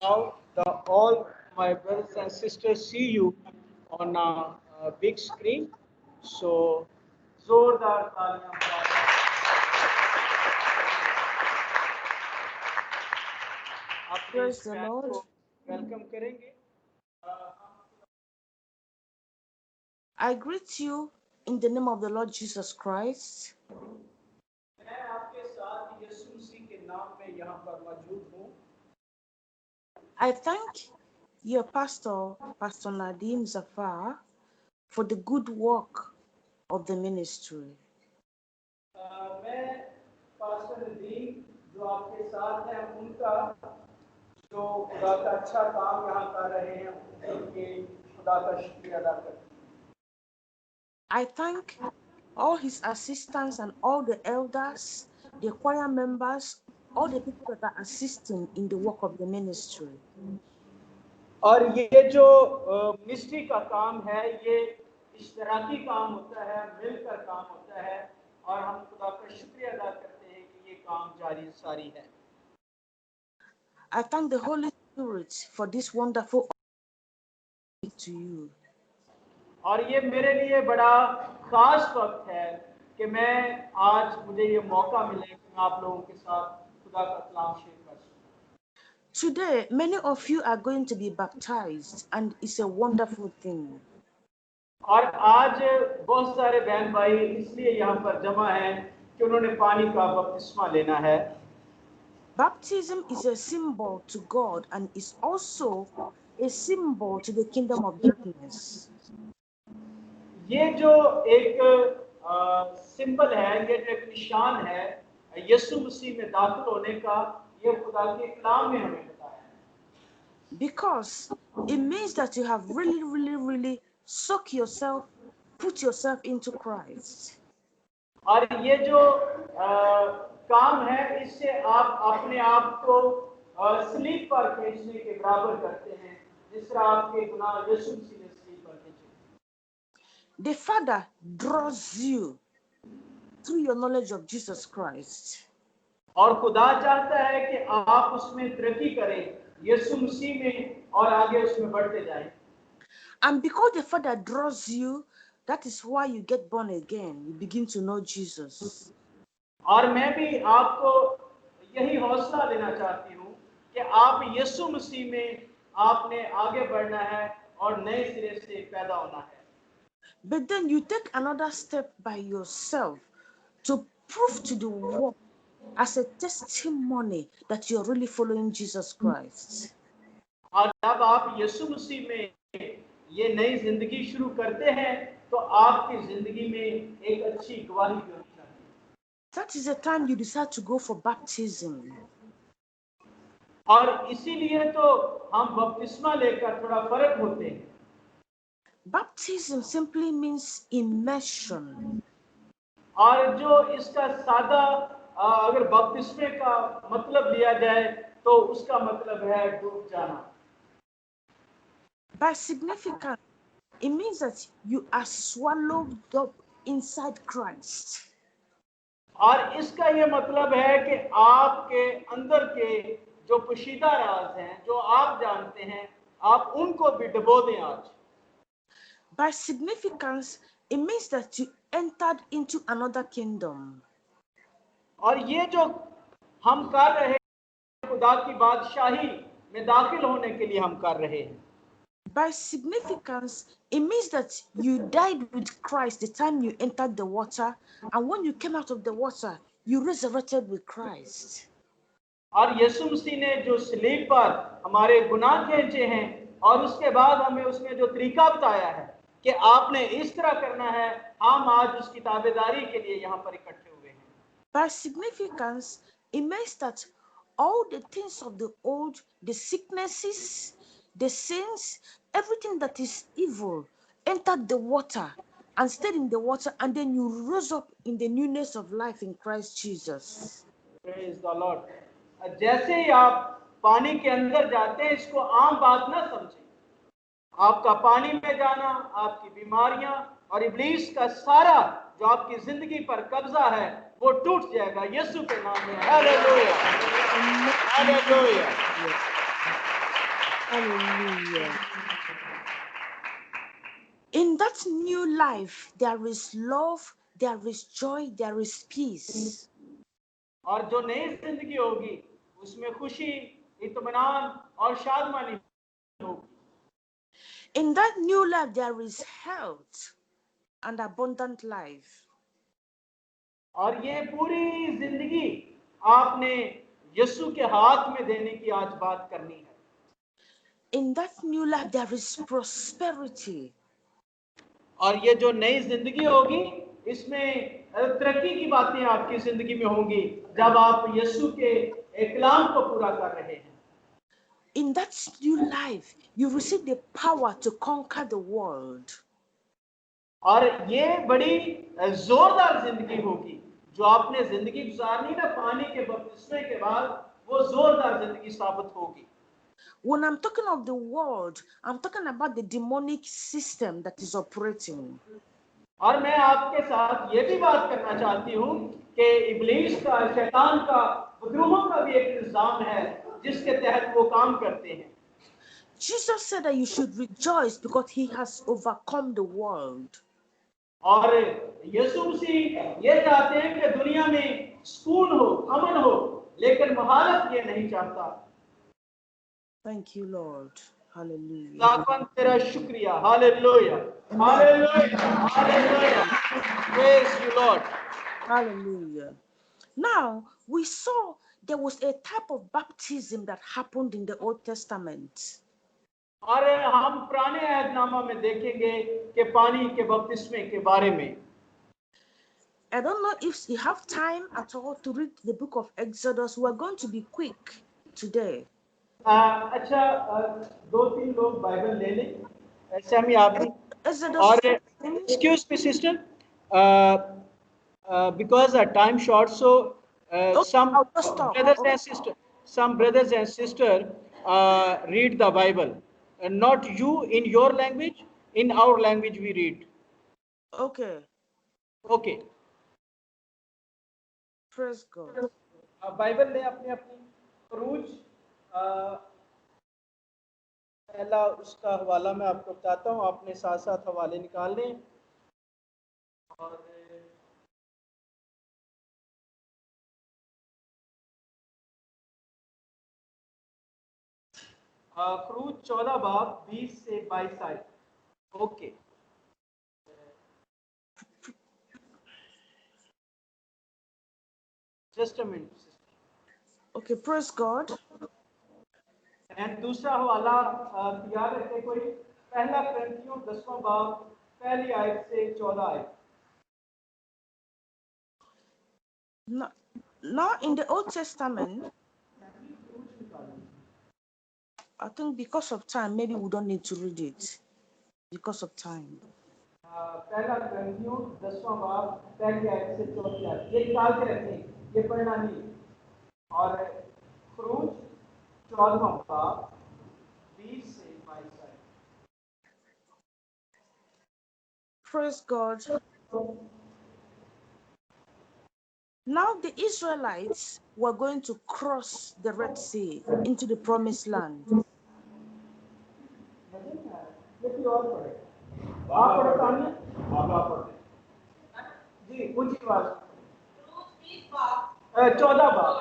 Now, all my brothers and sisters see you on a big screen. So, जोरदार तालियां अपने Praise इस the बहन Lord. को वेलकम करेंगे. I greet you in the name of the Lord Jesus Christ. मैं आपके साथ यीशु मसीह के नाम में यहाँ पर मौजूद हूँ. I thank your pastor, Pastor Nadim Zafar, for the good work of the ministry. मैं पास्टर नदीम जो आपके साथ हैं उनका जो खुदा का अच्छा काम यहाँ कर रहे हैं उनके खुदा का शुक्रिया अदा करते हैं. I thank all his assistants and all the elders, the choir members, all the people that are assisting in the work of the ministry. और ये जो मिनिस्ट्री का काम है ये इश्तराकी काम होता है, मिलकर काम होता है और हम खुदा का शुक्रिया अदा करते हैं कि ये काम जारी सारी है. I thank the Holy Spirit for this wonderful opportunity to you. और ये मेरे लिए बड़ा खास वक्त है कि मैं आज मुझे ये मौका मिले कि मैं आप लोगों के साथ खुदा का कलाम शेयर कर सकूं. Today, many of you are going to be baptized, and it's a wonderful thing. और आज बहुत सारे बहन भाई इसलिए यहाँ पर जमा हैं कि उन्होंने पानी का बपतिस्मा लेना है. Baptism is a symbol to God and is also a symbol to the kingdom of darkness. ये जो एक सिंबल है, ये जो एक निशान है यीशु मसीह में दाखिल होने का, ये खुदा के कलाम में हमें बताया है. Because it means that you have really soak yourself, put yourself into Christ. और ये जो काम है इससे आप अपने आप को स्लीप पर खींचने के बराबर करते हैं जिस तरह आपके गुनाह यीशु मसीह ने स्लीप पर खींचे. The Father draws you through your knowledge of Jesus Christ. और खुदा चाहता है कि आप उसमें तरक्की करें यीशु मसीह में और आगे उसमें बढ़ते जाएं. And because the Father draws you, that is why you get born again. You begin to know Jesus. और मैं भी आपको यही हौसला देना चाहती हूँ कि आप यीशु मसीह में आपने आगे बढ़ना है और नए सिरे से पैदा होना है. But then you take another step by yourself to prove to the world as a testimony that you're really following Jesus Christ. और जब आप यीशु मसीह में ये नई जिंदगी शुरू करते हैं तो आपकी जिंदगी में एक अच्छी गवाही भी होनी चाहिए. That is the time you decide to go for baptism. और इसीलिए तो हम बपतिस्मा लेकर थोड़ा फर्क होते हैं. Baptism simply means immersion. और जो इसका सादा अगर बपतिस्मे का मतलब लिया जाए तो उसका मतलब है डूब जाना. By significance, it means that you are swallowed up inside Christ. और इसका ये मतलब है कि आपके अंदर के जो पोशीदा राज हैं जो आप जानते हैं आप उनको भी डुबो दें आज. By significance, it means that you entered into another kingdom. और ये जो हम कर रहे हैं खुदा की बादशाही में दाखिल होने के लिए हम कर रहे हैं. By significance, it means that you died with Christ the time you entered the water, and when you came out of the water, you resurrected with Christ. और यीशु मसीह ने जो सलीब पर हमारे गुनाह खींचे हैं और उसके बाद हमें उसने जो तरीका बताया है कि आपने इस तरह करना है, हम आज उसकी ताबेदारी के लिए यहाँ पर इकट्ठे हुए हैं. By significance, it means that all the things of the old, the sicknesses, the sins, everything that is evil entered the water and stayed in the water, and then you rose up in the newness of life in Christ Jesus. Praise the Lord. जैसे ही आप पानी के अंदर जाते हैं इसको आम बात ना समझें. आपका पानी में जाना, आपकी बीमारियां और इब्लीस का सारा जो आपकी जिंदगी पर कब्जा है वो टूट जाएगा यीशु के नाम में. Hallelujah, hallelujah. Hallelujah. In that new life, there is love, there is joy, there is peace. और जो नई जिंदगी होगी उसमें खुशी, इत्मीनान और शादमानी होगी। In that new life, there is health and abundant life. और ये पूरी जिंदगी आपने यीशु के हाथ में देने की आज बात करनी है। In that new life, there is prosperity. और ये जो नई जिंदगी होगी इसमें तरक्की की बातें आपकी जिंदगी में होंगी जब आप यीशु के कलाम को पूरा कर रहे हैं। In that new life, you receive the power to conquer the world. और ये बड़ी जोरदार जिंदगी होगी जो आपने जिंदगी गुजारनी ना पानी के बपतिस्मे के बाद, वो जोरदार जिंदगी साबित होगी। When I'm talking of the world, I'm talking about the demonic system that is operating. और मैं आपके साथ ये भी बात करना चाहती हूँ कि इब्लीस का, शैतान का, विद्रोहों का भी एक निजाम है जिसके तहत वो काम करते हैं। Jesus said that you should rejoice because he has overcome the world. और यीशु मसीह ये चाहते हैं कि दुनिया में सुकून हो, अमन हो, लेकिन महालत ये नहीं चाहता। Thank you, Lord. Hallelujah. खुदावंद तेरा शुक्रिया। Hallelujah, hallelujah, hallelujah. Praise you, Lord. Hallelujah. Now, we saw there was a type of baptism that happened in the Old Testament. और हम पुराने अहदनामा में देखेंगे कि पानी के बपतिस्मे के बारे में। I don't know if you have time at all to read the book of Exodus. We are going to be quick today. अच्छा, दो तीन लोग बाइबल ले लें, ऐसे हम आप भी। Exodus और 14. excuse me sister, because our time short, so some I'll just stop. brothers and sisters read the Bible, and not you in your language, in our language we read. Okay. Okay. Praise God. Bible ले अपनी अपनी। खरूज पहला उसका हवाला मैं आपको बताता हूँ, आपने साथ साथ हवाले निकाल लें। और खरूज 14 बाब 20 से 22 आयत। Okay, just a minute. Okay, praise God. And दूसरा हवाला तैयार रखे कोई, पहला करंथियों 10वां बाब पहली आयत से 14 आयत। Now in the Old Testament, I think because of time, maybe we don't need to read it because of time. पहला करंथियों 10वां बाब पहली आयत से 14 आयत, ये निकाल के रखें, ये पढ़ना नहीं। और खरूज 14वां बाब 20 से 22 आयत। Praise God. Now the Israelites were going to cross the Red Sea into the promised land. जी, ऊंची आवाज। 14 बाब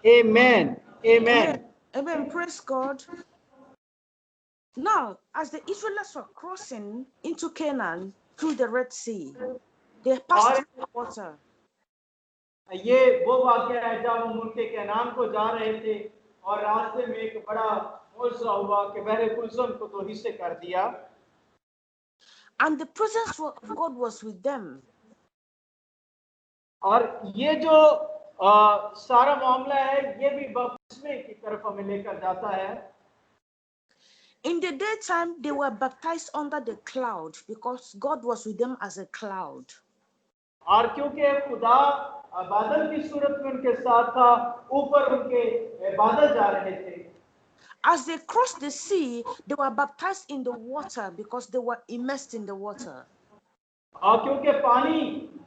Amen. Amen. Amen. Praise God. Now, as the Israelites were crossing into Canaan through the Red Sea, they passed through the water. ये वो वाकया है जब वो मुल्क कैनान को जा रहे थे और रास्ते में एक बड़ा मौजज़ा हुआ कि बहरे कुलसुम को तो हिस्से कर दिया And the presence of God was with them. और ये जो सारा मामला है ये भी बपतिस्मे की तरफ हमें लेकर जाता है In the daytime, they were baptized under the cloud because God was with them as a cloud. और क्योंकि खुदा बादल की सूरत में उनके साथ था ऊपर उनके बादल जा रहे थे As they crossed the sea, they were baptized in the water because they were immersed in the water. और क्योंकि पानी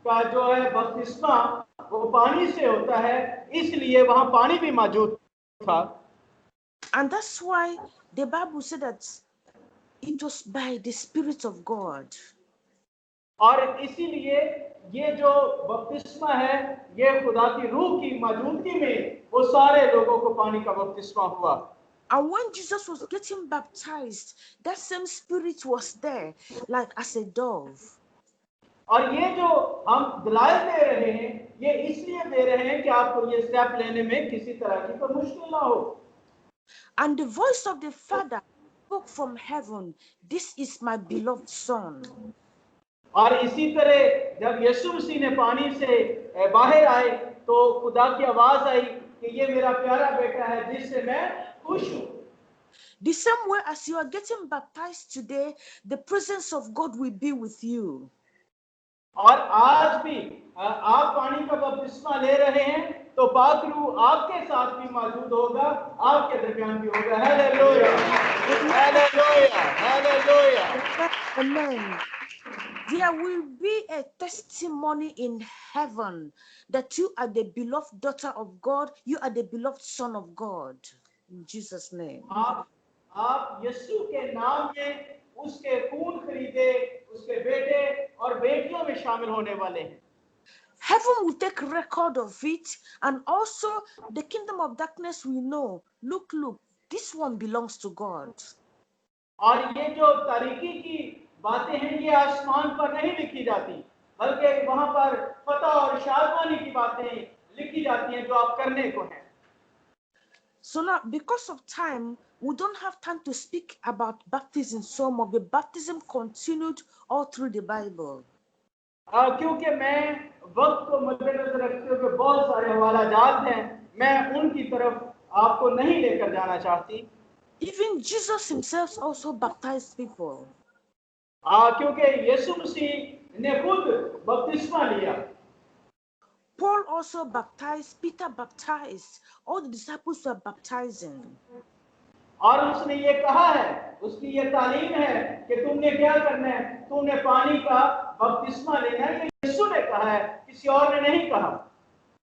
का जो है बपतिस्मा वो पानी से होता है इसलिए वहां पानी भी मौजूद था And that's why the Bible said that it was by the Spirit of God. और इसीलिए ये जो बपतिस्मा है ये खुदा की रूह की मौजूदगी में वो सारे लोगों को पानी का बपतिस्मा हुआ And when Jesus was getting baptized, that same Spirit was there, like as a dove. और ये जो हम दिलाए दे रहे हैं ये इसलिए दे रहे हैं कि आपको ये स्टेप लेने में किसी तरह की कोई मुश्किल ना हो And the voice of the Father spoke from heaven, "This is my beloved Son." और इसी तरह जब यीशु मसीह ने पानी से बाहर आए तो खुदा की आवाज आई कि ये मेरा प्यारा बेटा है जिससे मैं खुश हूं The same way as you are getting baptized today, the presence of God will be with you. और आज भी आप पानी का बपतिस्मा ले रहे हैं तो पाक रूह आपके साथ भी मौजूद होगा आपके दरमियान भी होगा hallelujah hallelujah hallelujah Amen. There will be a testimony in heaven that you are the beloved daughter of God, you are the beloved son of God. In Jesus' name. आप यीशु के नाम में उसके खून खरीदे उसके बेटे और बेटियों में शामिल होने वाले हैं Heaven will take record of it, and also the kingdom of darkness will know, look, this one belongs to God. और ये जो तारीकी की बातें हैं ये आसमान पर नहीं लिखी जाती बल्कि वहां पर फतह और शादमानी की बातें लिखी जाती हैं जो आप करने को हैं So now, because of time, we don't have time to speak about baptism so much, but baptism continued all through the Bible. क्योंकि मैं वक्त को मद्देनजर रखते हुए बहुत सारे हवाला जात हैं मैं उनकी तरफ आपको नहीं लेकर जाना चाहती Even Jesus himself also baptized people. क्योंकि यीशु मसीह ने खुद बपतिस्मा लिया Paul also baptized, Peter baptized, all the disciples were baptizing. और उसने ये कहा है उसकी ये तालीम है कि तुमने क्या करना है तुमने पानी का बपतिस्मा लेना है ये यीशु ने कहा है किसी और ने नहीं कहा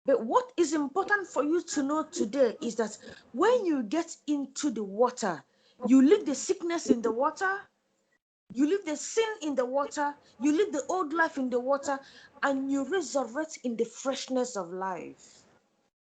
But what is important for you to know today is that when you get into the water, you leave the sickness in the water, you leave the sin in the water, you leave the old life in the water, and you resurrect in the freshness of life.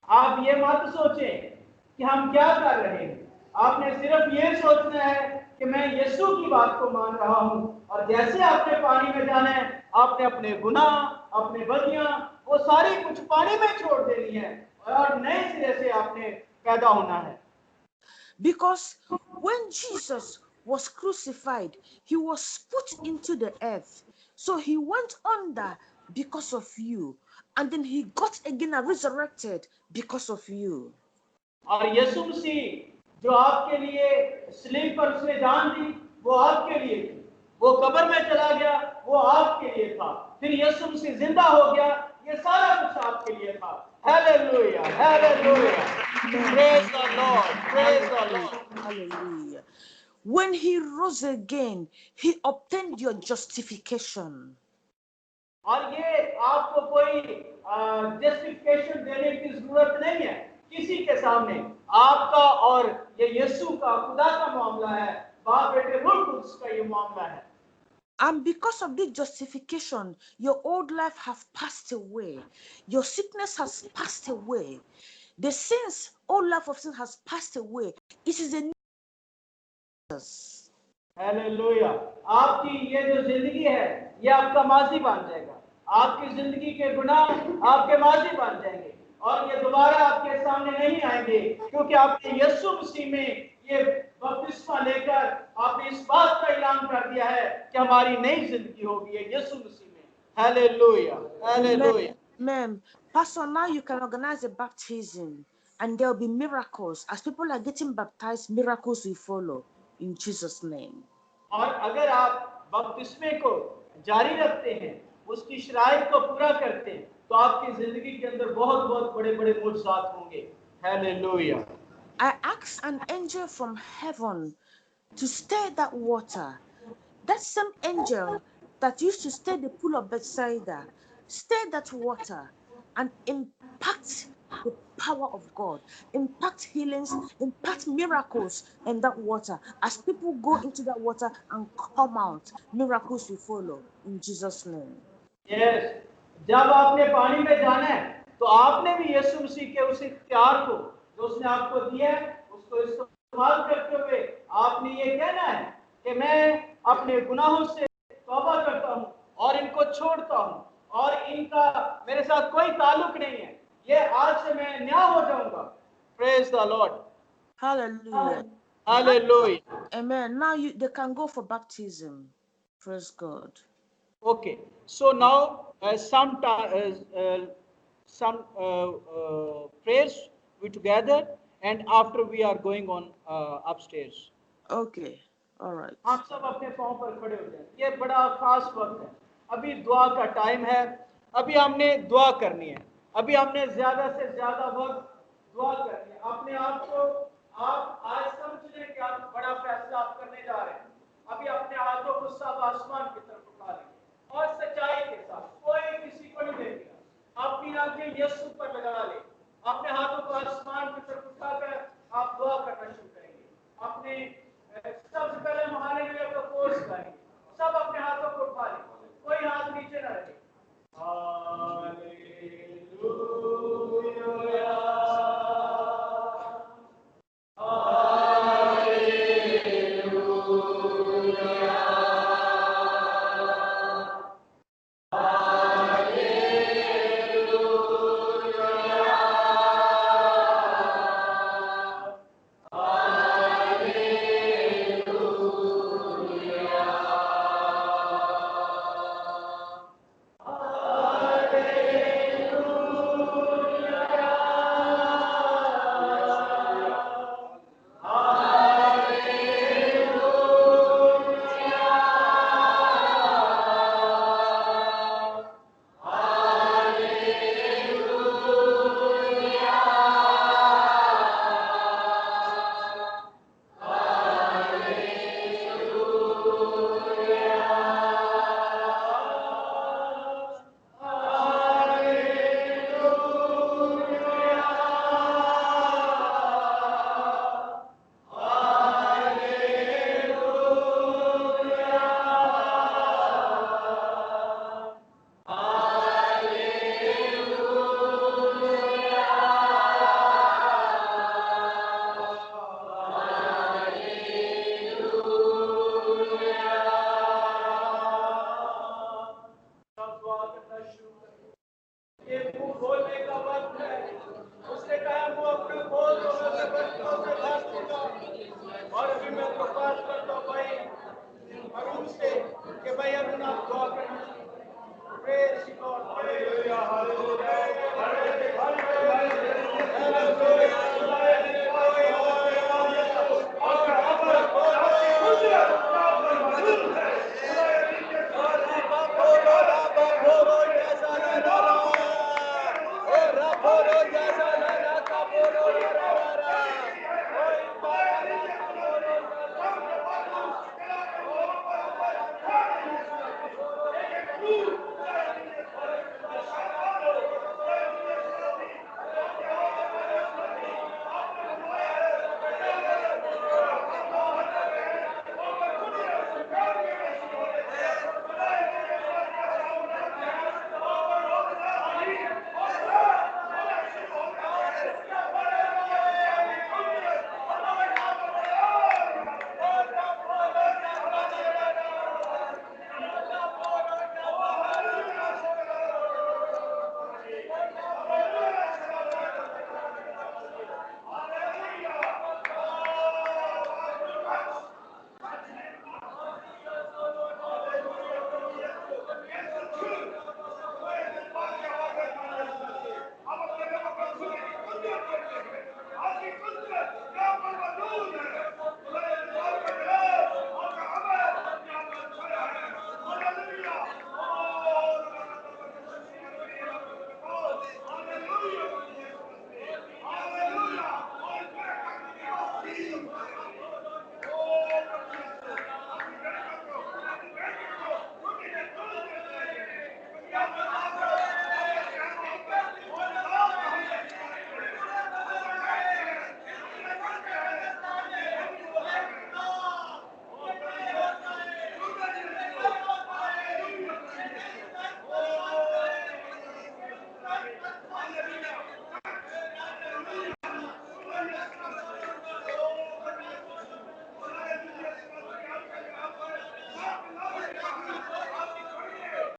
आप ये मत सोचें कि हम क्या कर रहे हैं आपने सिर्फ ये सोचना है कि मैं यीशु की बात को मान रहा हूं और जैसे आपने पानी में जाना है आपने अपने गुनाह अपने बदियां वो सारी कुछ पानी में छोड़ देनी है और नए सिरे से आपने पैदा होना है Because when Jesus was crucified, he was put into the earth. So he went under because of you. And then he got again and resurrected because of you. और यीशु मसीह जो आपके लिए सलीब पर उसने जान दी वो आपके लिए थी वो कब्र में चला गया वो आपके लिए था फिर यीशु मसीह जिंदा हो गया ये सारा कुछ आपके लिए था hallelujah hallelujah praise the Lord praise the Lord Hallelujah. When he rose again, he obtained your justification. और ये आपको कोई जस्टिफिकेशन देने की जरूरत नहीं है किसी के सामने आपका और ये यीशु का खुदा का मामला है बाप बेटे रूह कुद्स का ये मामला है And because of this justification, your old life has passed away. Your sickness has passed away. The sins, old life of sin has passed away. It is a new Jesus. Hallelujah आपकी ये जो जिंदगी है ये आपका माजी बन जाएगा आपकी जिंदगी के गुनाह आपके माजी बन जाएंगे और ये दोबारा आपके सामने नहीं आएंगे, क्योंकि आपने यीशु मसीह में ये बपतिस्मा लेकर आपने इस बात का ऐलान कर दिया है कि हमारी नई जिंदगी होगी है यीशु मसीह में। Hallelujah, hallelujah. Amen. Pastor, now you can organize a baptism and there will be miracles. As people are getting baptized, miracles will follow in Jesus' name. और अगर आप बपतिस्मे को जारी रखते हैं, उसकी शराइत को पूरा करते हैं, तो आपकी जिंदगी के अंदर बहुत बहुत बड़े बड़े मुआजिज़ात होंगे। Hallelujah. I asked an angel from heaven to stir that water. That same angel that used to stir the pool of Bethsaida, stir that water and impact the power of God, impact healings, impact miracles in that water. As people go into that water and come out, miracles will follow in Jesus' name. Yes, जब आपने पानी में जाना है तो आपने भी यीशु मसीह के उस इख्तियार को जो उसने आपको दिया है उसको इस्तेमाल करते हुए आपने ये कहना है कि मैं अपने गुनाहों से तौबा करता हूँ और इनको छोड़ता हूँ और इनका मेरे साथ कोई ताल्लुक नहीं है, ये आज से मैं नया हो जाऊंगा। Praise the Lord. Hallelujah. Hallelujah. Amen. Now they can go for baptism. Praise God. Okay, so now some prayers we together, and after we are going on upstairs. Okay. All right. आप सब अपने पाँव पर खड़े हो जाएं। ये बड़ा खास वक्त है, अभी दुआ का टाइम है, अभी हमने दुआ करनी है, अभी हमने ज्यादा से ज्यादा वक्त दुआ करनी है। अपने आप को आप आज समझ लें कि आप बड़ा फैसला आप करने जा रहे हैं। अभी अपने हाथों को सब आसमान की तरफ उठा लें और सच्चाई के साथ, कोई किसी को नहीं देखेगा, अपनी आंखें यीशु पर लगा लें, अपने हाथों को आसमान की तरफ उठाकर आप दुआ करना शुरू करेंगे। अपने सबसे पहले हम हालेलुया का कोर्स गाएंगे, सब अपने हाथों को उठा लें, कोई हाथ नीचे न रखे।